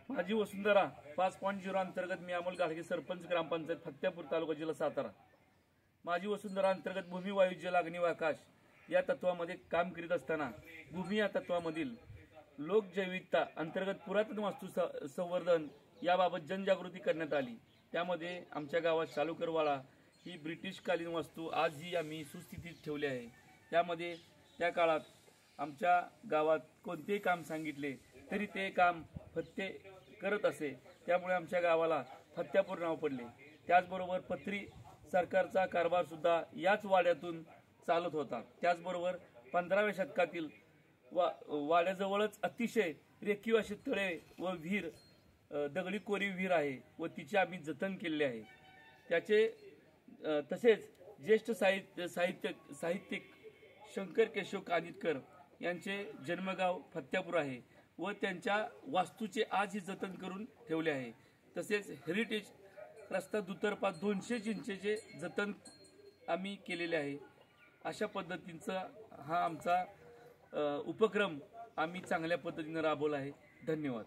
माझी वसुंधरा 5.0 अंतर्गत मी अमोल गाडगे सरपंच ग्रामपंचायत फत्यापूर तालुका जिल्हा सातारा। माझी वसुंधरा अंतर्गत भूमी वायू जल अग्नी व आकाश या तत्वामध्ये काम करीत असताना भूमी या तत्वामधील लोकजैविकता अंतर्गत पुरातन वास्तू संवर्धन याबाबत जनजागृती करण्यात आली। त्यामध्ये आमच्या गावात शालूकरवाडा ही ब्रिटिशकालीन वास्तू आजही आम्ही सुस्थितीत ठेवली आहे। त्यामध्ये त्या काळात आमच्या गावात कोणतेही काम सांगितले तरी ते काम फत्ते करत असे, त्यामुळे आमच्या गावाला फत्यापूर नाव पडले। त्याचबरोबर पत्री सरकारचा कारभार सुद्धा याच वाड्यातून चालत होता। त्याचबरोबर 15व्या शतकातील वाड्याजवळच अतिशय रेखीव असे तळे व विहीर दगडी कोरीव विहीर आहे व तिचे आम्ही जतन केले आहे। त्याचे तसेच ज्येष्ठ साहित्यिक शंकर केशव कानिटकर यांचे जन्मगाव फत्यापूर आहे व त्यांच्या वास्तूचे आजही जतन करून ठेवले आहे। तसेच हेरिटेज रस्ता दुतर्फा 200 चिंचेचे जतन आम्ही केलेले आहे। अशा पद्धतीचा हा आमचा उपक्रम आम्ही चांगल्या पद्धतीने राबवला आहे। धन्यवाद।